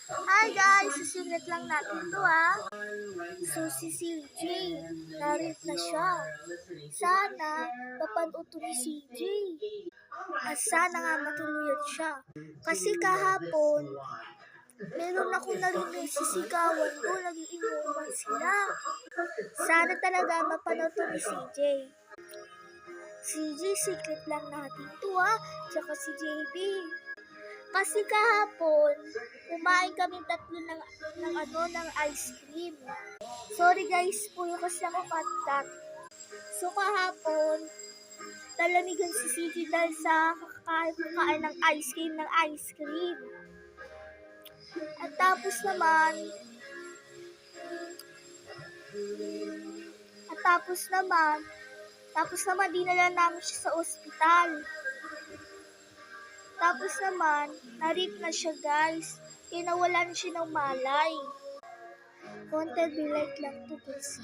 Hi guys! Susulat lang natin to ha. So si CJ, narit na siya. Sana mapanood to ni CJ. At sana nga matuluyan siya. Kasi kahapon, meron akong narinig sisigawan doon, nagiinuman sila. Sana talaga mapanood to ni CJ. CJ, secret lang natin to ha. Tsaka si JB. Kasi kahapon, kumain kami tatlo ng ice cream. Sorry guys, puyo kasi ako kat-kat. So kahapon, talamigan si CJ dahil sa kakain ng ice cream. At tapos naman dinala namin siya sa ospital. Tapos naman, na-rip na siya guys. Kaya nawalan siya ng malay. Content be like lang to guys.